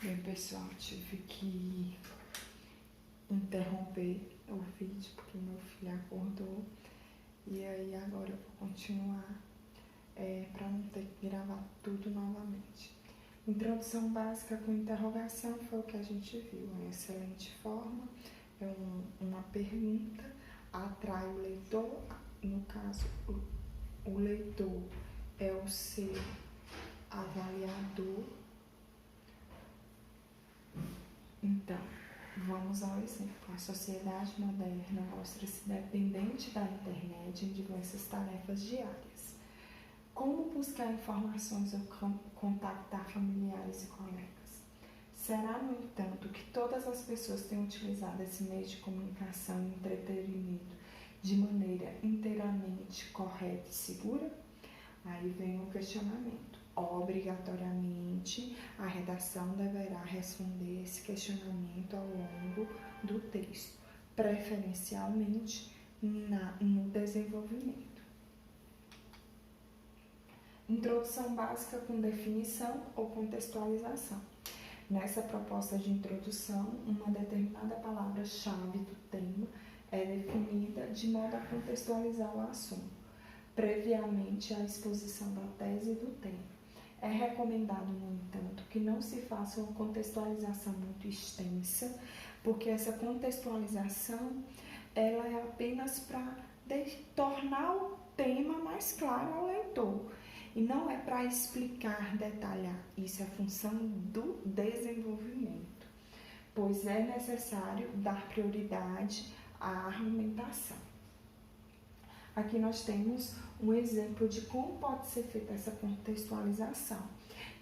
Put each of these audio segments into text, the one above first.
Bem, pessoal, tive que interromper o vídeo porque meu filho acordou. E aí agora eu vou continuar para não ter que gravar tudo novamente. Introdução básica com interrogação foi o que a gente viu. Uma excelente forma, uma pergunta, atrai o leitor. No caso, o leitor é o seu avaliador. Então, vamos ao exemplo. A sociedade moderna mostra-se dependente da internet em diversas tarefas diárias. Como buscar informações ou contactar familiares e colegas? Será, no entanto, que todas as pessoas têm utilizado esse meio de comunicação e entretenimento de maneira inteiramente correta e segura? Aí vem o questionamento. Obrigatoriamente, a redação deverá responder esse questionamento ao longo do texto, preferencialmente no desenvolvimento. Introdução básica com definição ou contextualização. Nessa proposta de introdução, uma determinada palavra-chave do tema é definida de modo a contextualizar o assunto, previamente à exposição da tese e do tema. É recomendado, no entanto, que não se faça uma contextualização muito extensa, porque essa contextualização ela é apenas para tornar o tema mais claro ao leitor, e não é para explicar, detalhar. Isso é função do desenvolvimento, pois é necessário dar prioridade à argumentação. Aqui nós temos um exemplo de como pode ser feita essa contextualização.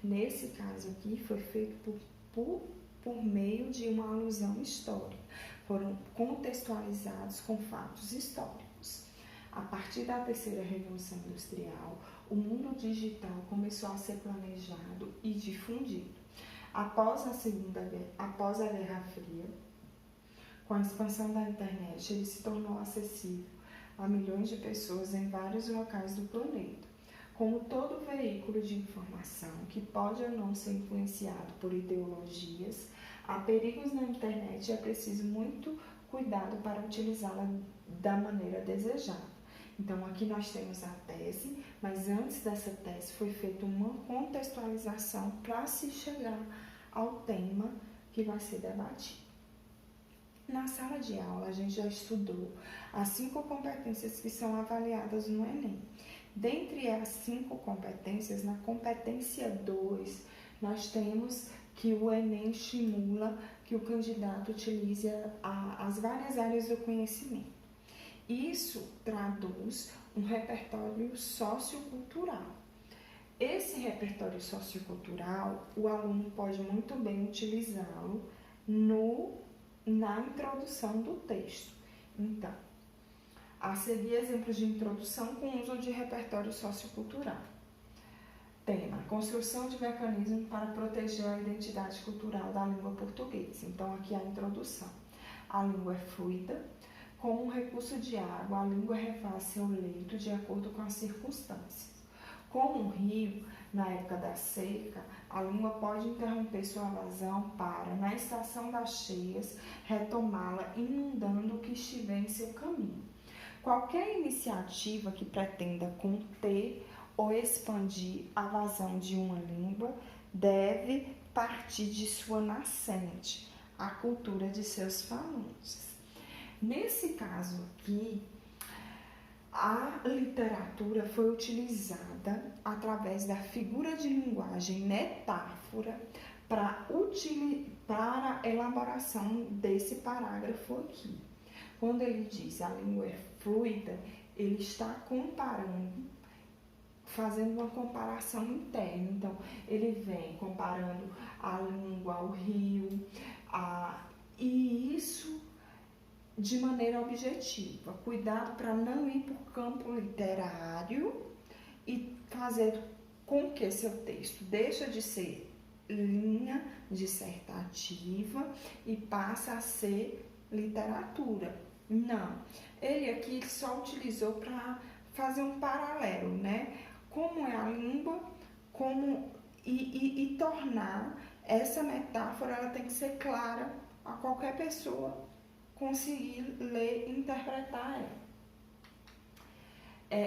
Nesse caso aqui, foi feito por meio de uma alusão histórica. Foram contextualizados com fatos históricos. A partir da terceira revolução industrial, o mundo digital começou a ser planejado e difundido. Após a Guerra Fria, com a expansão da internet, ele se tornou acessível a milhões de pessoas em vários locais do planeta. Como todo veículo de informação que pode ou não ser influenciado por ideologias, há perigos na internet e é preciso muito cuidado para utilizá-la da maneira desejada. Então, aqui nós temos a tese, mas antes dessa tese foi feita uma contextualização para se chegar ao tema que vai ser debatido. Na sala de aula, a gente já estudou as 5 competências que são avaliadas no Enem. Dentre as 5 competências, na competência 2, nós temos que o Enem estimula que o candidato utilize as várias áreas do conhecimento. Isso traduz um repertório sociocultural. Esse repertório sociocultural, o aluno pode muito bem utilizá-lo na introdução do texto. Então, a seguir exemplos de introdução com uso de repertório sociocultural. Tema: construção de mecanismos para proteger a identidade cultural da língua portuguesa. Então, aqui a introdução. A língua é fluida. Como um recurso de água, a língua refaz seu leito de acordo com as circunstâncias. Como um rio, na época da seca, a língua pode interromper sua vazão para, na estação das cheias, retomá-la, inundando o que estiver em seu caminho. Qualquer iniciativa que pretenda conter ou expandir a vazão de uma língua deve partir de sua nascente, a cultura de seus falantes. Nesse caso aqui, a literatura foi utilizada através da figura de linguagem metáfora para a elaboração desse parágrafo aqui. Quando ele diz a língua é fluida, ele está fazendo uma comparação interna. Então, ele vem comparando a língua ao rio, e isso de maneira objetiva. Cuidado para não ir por campo literário e fazer com que seu texto deixe de ser linha dissertativa e passa a ser literatura. Não. Ele aqui só utilizou para fazer um paralelo, né? Como é a língua, e tornar essa metáfora ela tem que ser clara a qualquer pessoa conseguir ler e interpretar ela.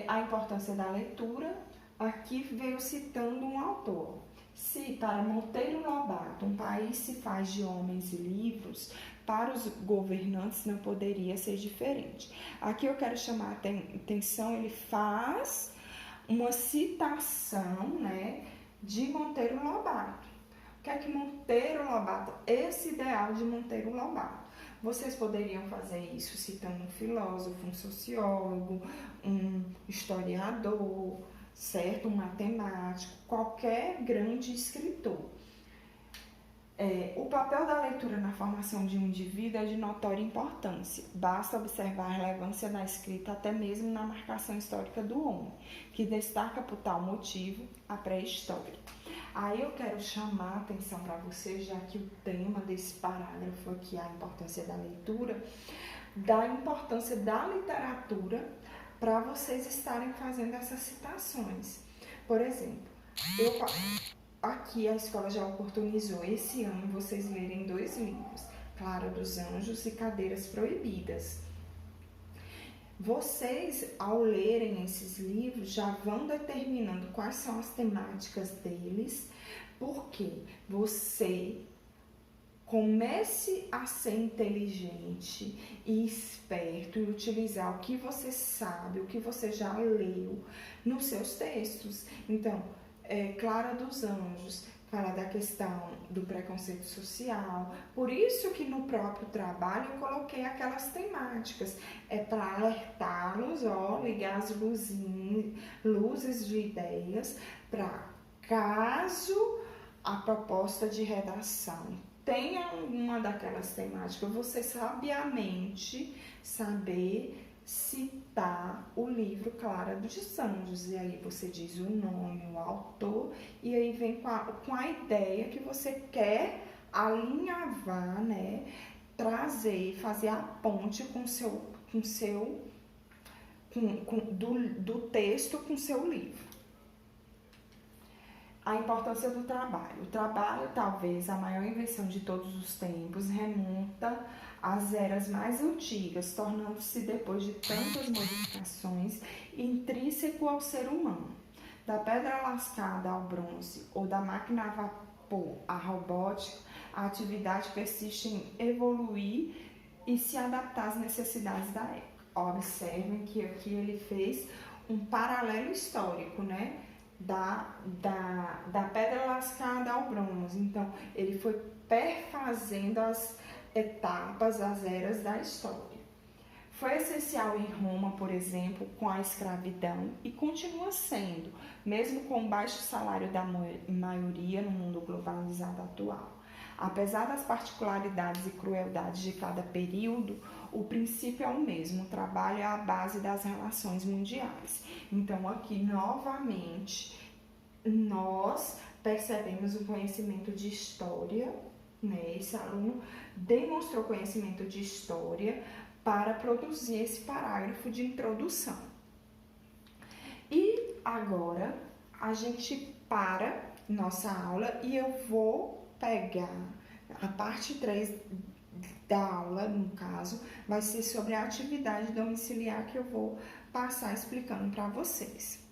A importância da leitura, aqui veio citando um autor. Se para Monteiro Lobato um país se faz de homens e livros, para os governantes não poderia ser diferente. Aqui eu quero chamar a atenção, ele faz uma citação, né, de Monteiro Lobato. O que é que Monteiro Lobato, esse ideal de Monteiro Lobato? Vocês poderiam fazer isso citando um filósofo, um sociólogo, um historiador, certo? Um matemático, qualquer grande escritor. O papel da leitura na formação de um indivíduo é de notória importância. Basta observar a relevância da escrita até mesmo na marcação histórica do homem, que destaca por tal motivo a pré-história. Aí eu quero chamar a atenção para vocês, já que o tema desse parágrafo aqui é a importância da leitura, da importância da literatura para vocês estarem fazendo essas citações. Por exemplo, aqui a escola já oportunizou esse ano vocês lerem 2 livros, Clara dos Anjos e Cadeiras Proibidas. Vocês, ao lerem esses livros, já vão determinando quais são as temáticas deles, porque você comece a ser inteligente e esperto e utilizar o que você sabe, o que você já leu nos seus textos. Então, Clara dos Anjos fala da questão do preconceito social, por isso que no próprio trabalho eu coloquei aquelas temáticas, para alertá-los, ligar as luzes de ideias, para caso a proposta de redação tenha uma daquelas temáticas, você sabiamente saber citar o livro Clara dos Anjos, e aí você diz o nome, o autor, e aí vem com a ideia que você quer alinhavar, né, trazer, fazer a ponte do texto com seu livro. A importância do trabalho. O trabalho, talvez a maior invenção de todos os tempos, remonta às eras mais antigas, tornando-se, depois de tantas modificações, intrínseco ao ser humano. Da pedra lascada ao bronze ou da máquina a vapor à robótica, a atividade persiste em evoluir e se adaptar às necessidades da época. Observem que aqui ele fez um paralelo histórico, né? Da pedra lascada ao bronze. Então, ele foi perfazendo as etapas, as eras da história. Foi essencial em Roma, por exemplo, com a escravidão, e continua sendo, mesmo com o baixo salário da maioria no mundo globalizado atual. Apesar das particularidades e crueldades de cada período, o princípio é o mesmo, o trabalho é a base das relações mundiais. Então, aqui, novamente, nós percebemos o conhecimento de história, né? Esse aluno demonstrou conhecimento de história para produzir esse parágrafo de introdução. E agora, a gente para nossa aula e eu vou pegar a parte 3 da aula, no caso, vai ser sobre a atividade domiciliar que eu vou passar explicando para vocês.